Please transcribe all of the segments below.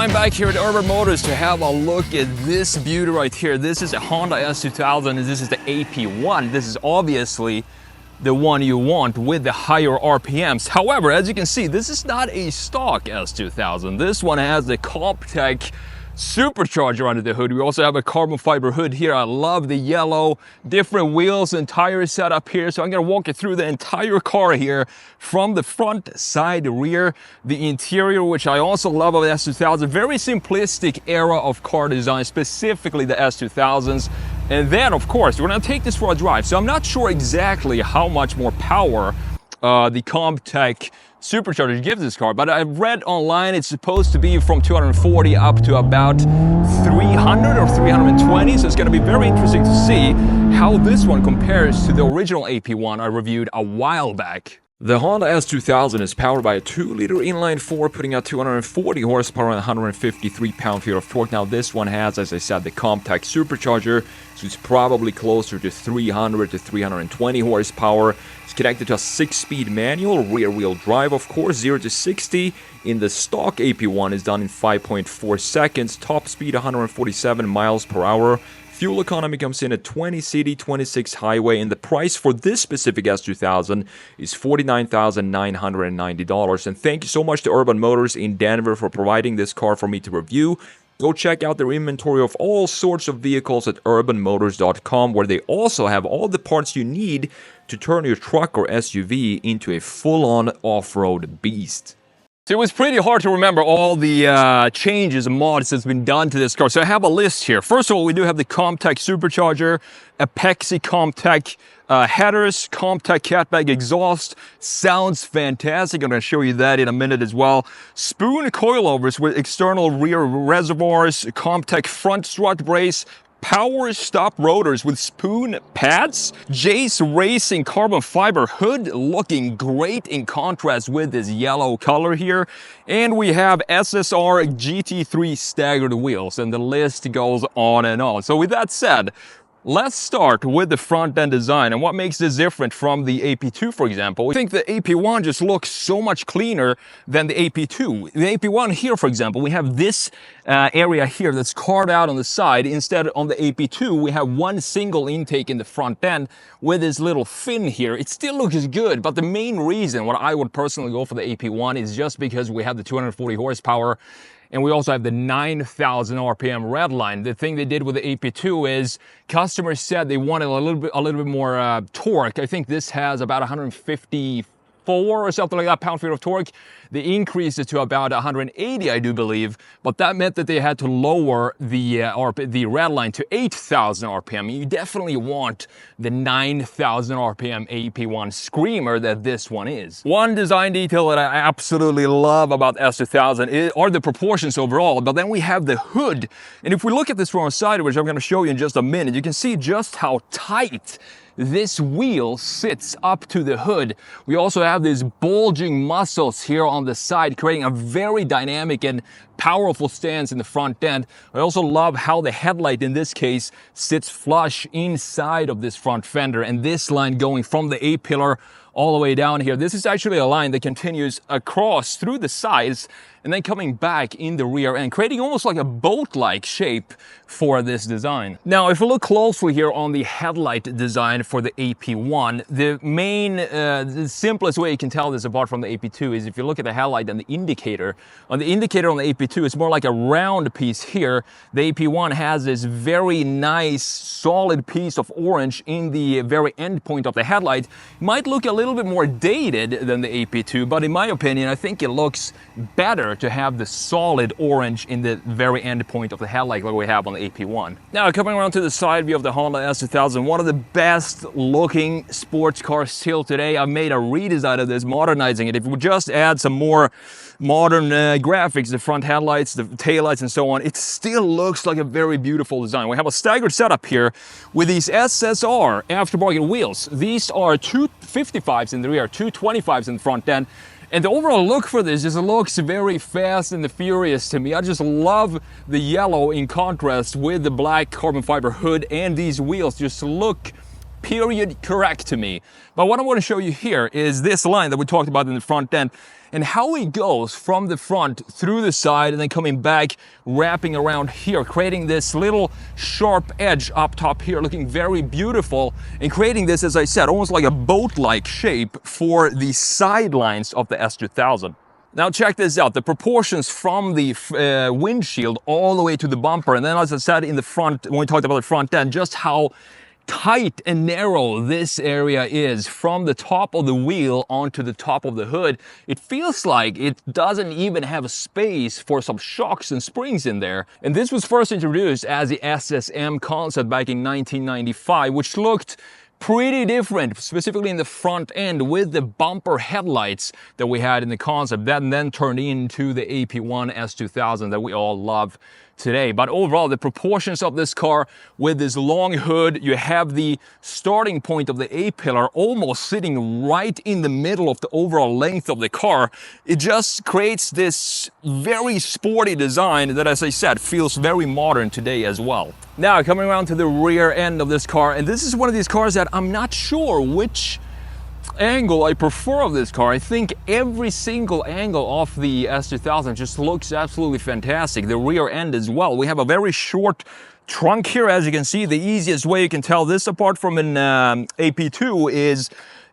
I'm back here at Urban Motors to have a look at this beauty right here. This is a Honda S2000 and this is the AP1. This is obviously the one you want with the higher RPMs. However, as you can see, this is not a stock S2000. This one has the Comptech Supercharger under the hood. We also have a carbon fiber hood here. I love the yellow, different wheels and tires set up here. So I'm gonna walk you through the entire car here from the front, side, rear, the interior, which I also love of the S2000. Very simplistic era of car design, specifically the S2000s. And then, of course, we're gonna take this for a drive. So I'm not sure exactly how much more power the Comptech Supercharger gives this car, but I've read online it's supposed to be from 240 up to about 300 or 320, so it's going to be very interesting to see how this one compares to the original AP1 I reviewed a while back. The Honda S2000 is powered by a 2-liter inline-4, putting out 240 horsepower and 153 pound-feet of torque. Now this one has, as I said, the Comptech Supercharger, so it's probably closer to 300 to 320 horsepower. It's connected to a 6-speed manual, rear-wheel drive, of course. 0 to 60 in the stock AP1 is done in 5.4 seconds. Top speed 147 miles per hour. Fuel economy comes in at 20 city, 26 highway, and the price for this specific S2000 is $49,990. And thank you so much to Urban Motors in Denver for providing this car for me to review. Go check out their inventory of all sorts of vehicles at urbanmotors.com, where they also have all the parts you need to turn your truck or SUV into a full-on off-road beast. So it was pretty hard to remember all the changes and mods that's been done to this car. So I have a list here. First of all, we do have the Comptech Supercharger, Apex Comptech headers, Comptech catbag exhaust. Sounds fantastic. I'm going to show you that in a minute as well. Spoon coilovers with external rear reservoirs, Comptech front strut brace, power stop rotors with spoon pads, Jace Racing carbon fiber hood, looking great in contrast with this yellow color here. And we have SSR GT3 staggered wheels, and the list goes on and on. So with that said, let's start with the front end design and what makes this different from the AP2, for example. I think the AP1 just looks so much cleaner than the AP2. The AP1 here, for example, we have this area here that's carved out on the side. Instead, on the AP2, we have one single intake in the front end with this little fin here. It still looks good, but the main reason why I would personally go for the AP1 is just because we have the 240 horsepower. And we also have the 9,000 RPM red line. The thing they did with the AP2 is customers said they wanted a little bit more torque. I think this has about 154 or something like that pound-feet of torque. They increased it to about 180, I do believe, but that meant that they had to lower the red line to 8,000 RPM. You definitely want the 9,000 RPM AP1 screamer that this one is. One design detail that I absolutely love about S2000 are the proportions overall, but then we have the hood. And if we look at this from the side, which I'm going to show you in just a minute, you can see just how tight this wheel sits up to the hood. We also have these bulging muscles here on the side, creating a very dynamic and powerful stance in the front end. I also love how the headlight in this case sits flush inside of this front fender, and this line going from the A-pillar all the way down here. This is actually a line that continues across through the sides and then coming back in the rear end, creating almost like a boat-like shape for this design. Now, if we look closely here on the headlight design for the AP1, the main, the simplest way you can tell this apart from the AP2 is if you look at the headlight and the indicator. On the indicator on the AP2, it's more like a round piece here. The AP1 has this very nice, solid piece of orange in the very end point of the headlight. It might look a little bit more dated than the AP2, but in my opinion, I think it looks better to have the solid orange in the very end point of the headlight like we have on the AP1. Now, coming around to the side view of the Honda S2000, one of the best looking sports cars still today. I've made a redesign of this, modernizing it. If we just add some more modern graphics, the front headlights, the taillights and so on, it still looks like a very beautiful design. We have a staggered setup here with these SSR aftermarket wheels. These are 255s in the rear, 225s in the front end. And the overall look for this just looks very fast and furious to me. I just love the yellow in contrast with the black carbon fiber hood, and these wheels just look period correct to me. But what I want to show you here is this line that we talked about in the front end, and how it goes from the front through the side and then coming back, wrapping around here, creating this little sharp edge up top here, looking very beautiful, and creating this, as I said, almost like a boat-like shape for the sidelines of the S2000. Now check this out, the proportions from the windshield all the way to the bumper, and then as I said in the front, when we talked about the front end, just how tight and narrow this area is from the top of the wheel onto the top of the hood. It feels like it doesn't even have a space for some shocks and springs in there. And this was first introduced as the SSM concept back in 1995, which looked pretty different, specifically in the front end with the bumper headlights that we had in the concept, that then turned into the AP1 S2000 that we all love today. But overall, the proportions of this car with this long hood, you have the starting point of the A-pillar almost sitting right in the middle of the overall length of the car. It just creates this very sporty design that, as I said, feels very modern today as well. Now, coming around to the rear end of this car, and this is one of these cars that I'm not sure which angle I prefer of this car. I think every single angle of the S2000 just looks absolutely fantastic. The rear end as well. We have a very short trunk here, as you can see. The easiest way you can tell this apart from an AP2 is,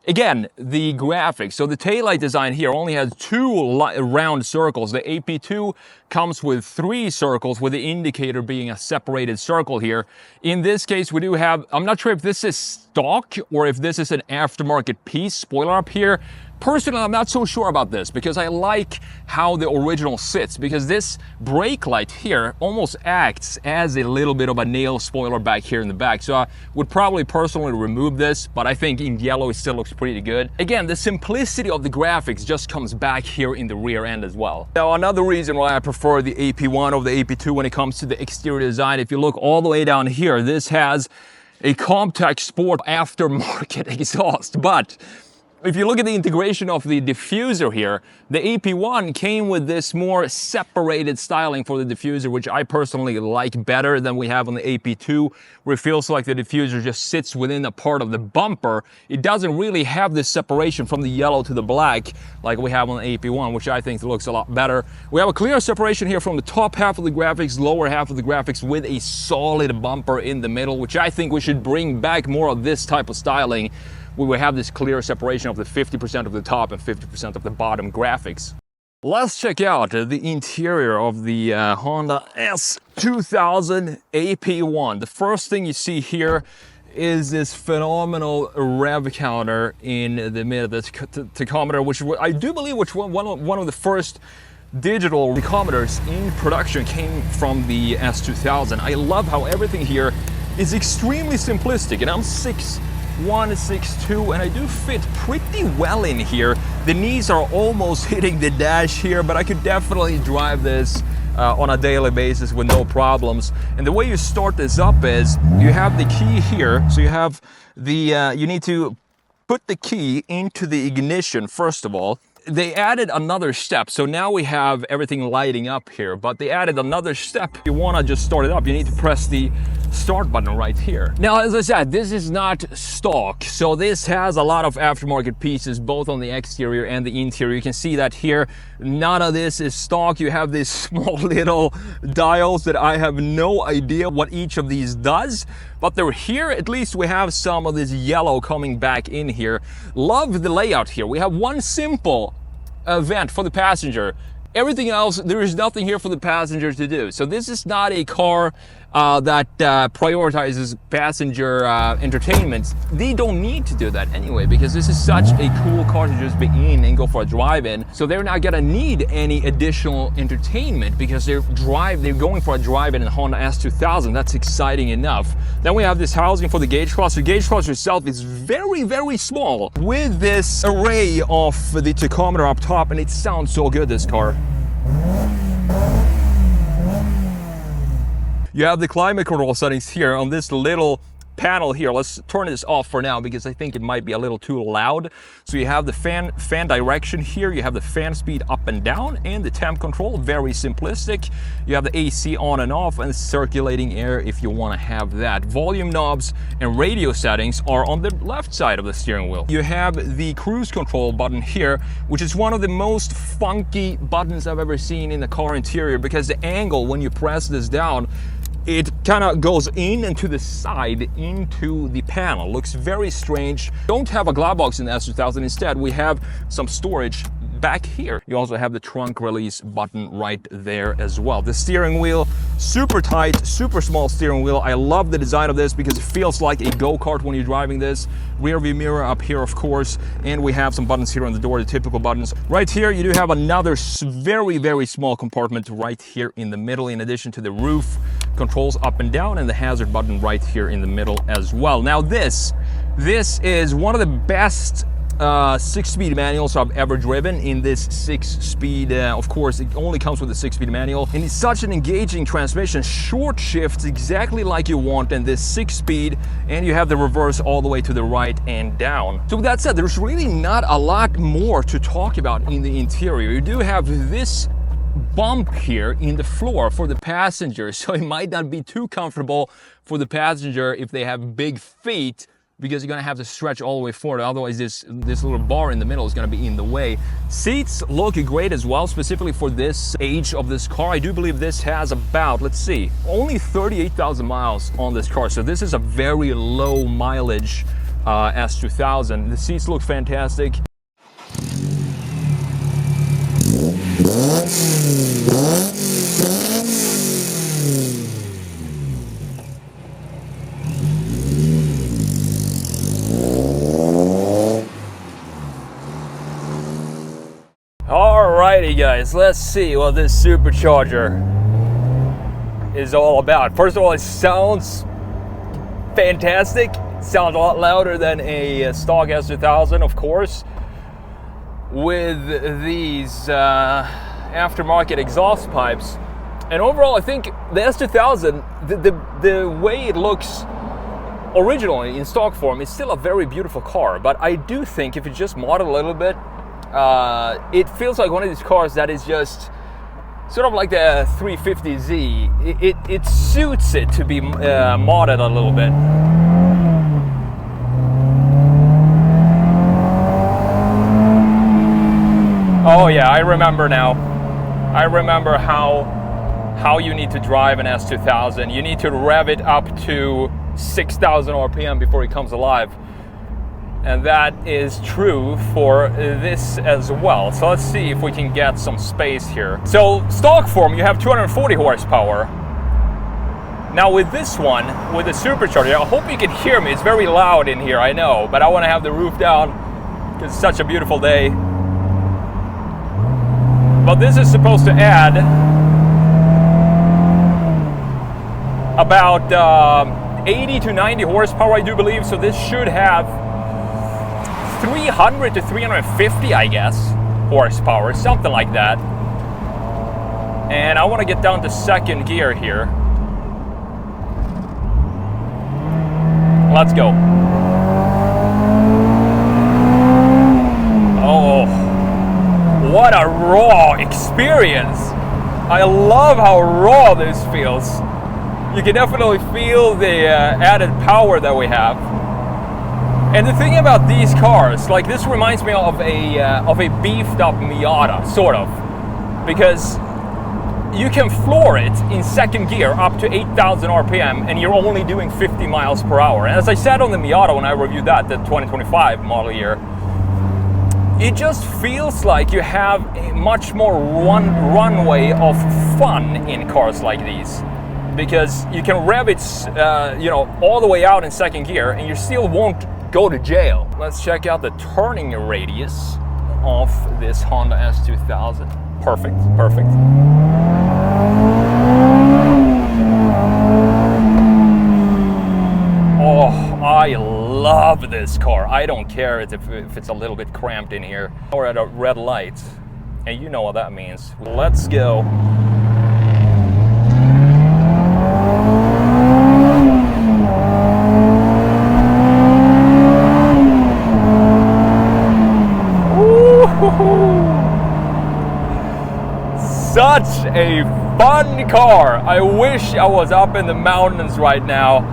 again, the graphics. So the taillight design here only has 2 round circles. The AP2 comes with 3 circles, with the indicator being a separated circle here. In this case, we do have, I'm not sure if this is stock or if this is an aftermarket piece, spoiler up here. Personally, I'm not so sure about this because I like how the original sits, because this brake light here almost acts as a little bit of a nail spoiler back here in the back. So I would probably personally remove this, but I think in yellow it still looks pretty good. Again, the simplicity of the graphics just comes back here in the rear end as well. Now, another reason why I prefer the AP1 over the AP2 when it comes to the exterior design, if you look all the way down here, this has a Compact Sport aftermarket exhaust, but if you look at the integration of the diffuser here, the AP1 came with this more separated styling for the diffuser, which I personally like better than we have on the AP2, where it feels like the diffuser just sits within a part of the bumper. It doesn't really have this separation from the yellow to the black like we have on the AP1, which I think looks a lot better. We have a clear separation here from the top half of the graphics, lower half of the graphics, with a solid bumper in the middle, which I think we should bring back more of this type of styling. We will have this clear separation of the 50% of the top and 50% of the bottom graphics. Let's check out the interior of the Honda S2000 AP1. The first thing you see here is this phenomenal rev counter in the middle of this tachometer, which I do believe was one of the first digital tachometers in production came from the S2000. I love how everything here is extremely simplistic, and I'm 6'1", 6'2", and I do fit pretty well in here. The knees are almost hitting the dash here, but I could definitely drive this on a daily basis with no problems. And the way you start this up is you have the key here. So you have the, you need to put the key into the ignition first of all. They added another step, so now we have everything lighting up here, but they added another step. If you want to just start it up, you need to press the start button right here. Now, as I said, this is not stock, so this has a lot of aftermarket pieces both on the exterior and the interior. You can see that here. None of this is stock. You have these small little dials that I have no idea what each of these does, but they're here. At least we have some of this yellow coming back in here. Love the layout here. We have one simple vent for the passenger. Everything else, there is nothing here for the passenger to do. So this is not a car that prioritizes passenger entertainment. They don't need to do that anyway, because this is such a cool car to just be in and go for a drive in. So they're not gonna need any additional entertainment because they're going for a drive in Honda S2000. That's exciting enough. Then we have this housing for the gauge cluster. The gauge cluster itself is very, very small with this array of the tachometer up top, and it sounds so good, this car. You have the climate control settings here on this little panel here. Let's turn this off for now because I think it might be a little too loud. So you have the fan direction here, you have the fan speed up and down, and the temp control, very simplistic. You have the AC on and off and circulating air if you want to have that. Volume knobs and radio settings are on the left side of the steering wheel. You have the cruise control button here, which is one of the most funky buttons I've ever seen in the car interior, because the angle when you press this down, it kind of goes in and to the side into the panel. Looks very strange. Don't have a glove box in the S2000. Instead, we have some storage back here. You also have the trunk release button right there as well. The steering wheel, super tight, super small steering wheel. I love the design of this because it feels like a go-kart when you're driving this. Rear view mirror up here, of course, and we have some buttons here on the door, the typical buttons. Right here, you do have another very, very small compartment right here in the middle, in addition to the roof controls up and down and the hazard button right here in the middle as well. Now this is one of the best 6-speed manuals I've ever driven in this 6-speed. Of course, it only comes with a 6-speed manual, and it's such an engaging transmission. Short shifts exactly like you want in this 6-speed, and you have the reverse all the way to the right and down. So with that said, there's really not a lot more to talk about in the interior. You do have this bump here in the floor for the passenger, so it might not be too comfortable for the passenger if they have big feet, because you're gonna have to stretch all the way forward. Otherwise, this little bar in the middle is gonna be in the way. Seats look great as well, specifically for this age of this car. I do believe this has about, let's see, only 38,000 miles on this car. So this is a very low mileage S2000. The seats look fantastic. Alrighty guys, let's see what this supercharger is all about. First of all, it sounds fantastic. It sounds a lot louder than a stock S2000, of course, with these aftermarket exhaust pipes. And overall, I think the S2000, the way it looks originally in stock form, is still a very beautiful car. But I do think if you just mod it a little bit, it feels like one of these cars that is just sort of like the 350Z. It suits it to be modded a little bit. Oh yeah, I remember now. I remember how you need to drive an S2000. You need to rev it up to 6,000 RPM before it comes alive. And that is true for this as well. So let's see if we can get some space here. So stock form, you have 240 horsepower. Now with this one, with the supercharger, I hope you can hear me. It's very loud in here, I know, but I want to have the roof down because it's such a beautiful day. But this is supposed to add about 80 to 90 horsepower, I do believe. So this should have 300 to 350, I guess, horsepower, something like that. And I want to get down to second gear here. Let's go. Oh, what a raw experience. I love how raw this feels. You can definitely feel the added power that we have. And the thing about these cars, like this reminds me of a beefed up Miata, sort of, because you can floor it in second gear up to 8,000 RPM and you're only doing 50 miles per hour. And as I said on the Miata when I reviewed that, the 2025 model year, it just feels like you have a much more runway of fun in cars like these. Because you can rev it, all the way out in second gear and you still won't go to jail. Let's check out the turning radius of this Honda S2000. Perfect, perfect. Oh, I love this car. I don't care if it's a little bit cramped in here. We're at a red light, and you know what that means. Let's go. Such a fun car. I wish I was up in the mountains right now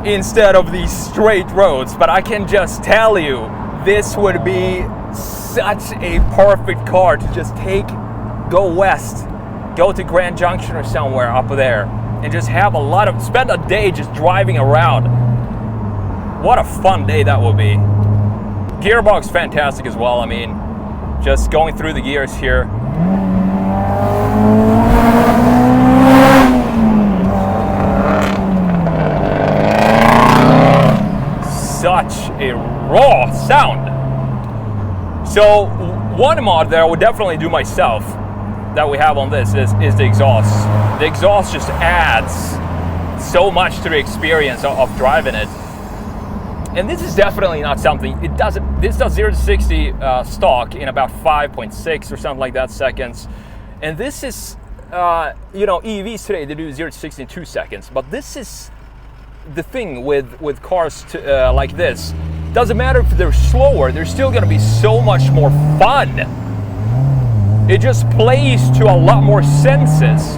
instead of these straight roads, but I can just tell you, this would be such a perfect car to just go west, go to Grand Junction or somewhere up there, and just have spend a day just driving around. What a fun day that would be. Gearbox fantastic as well. I mean, just going through the gears here. Such a raw sound. So one mod that I would definitely do myself that we have on this is the exhaust. The exhaust just adds so much to the experience of driving it. And this is definitely not something, this does 0 to 60 stock in about 5.6 or something like that seconds. And this is, EVs today, they do 0 to 60 in 2 seconds. But this is the thing with cars like this. Doesn't matter if they're slower, they're still gonna be so much more fun. It just plays to a lot more senses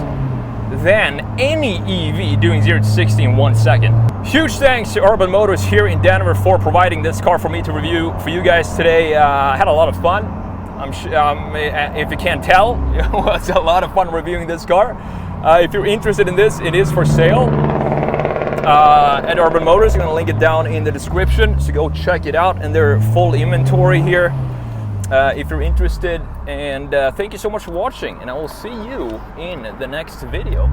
than any EV doing 0 to 60 in 1 second. Huge thanks to Urban Motors here in Denver for providing this car for me to review for you guys today. I had a lot of fun. I'm sure, if you can't tell, it was a lot of fun reviewing this car. If you're interested in this, it is for sale at Urban Motors. I'm gonna link it down in the description, so go check it out, and their full inventory here if you're interested. And thank you so much for watching, and I will see you in the next video.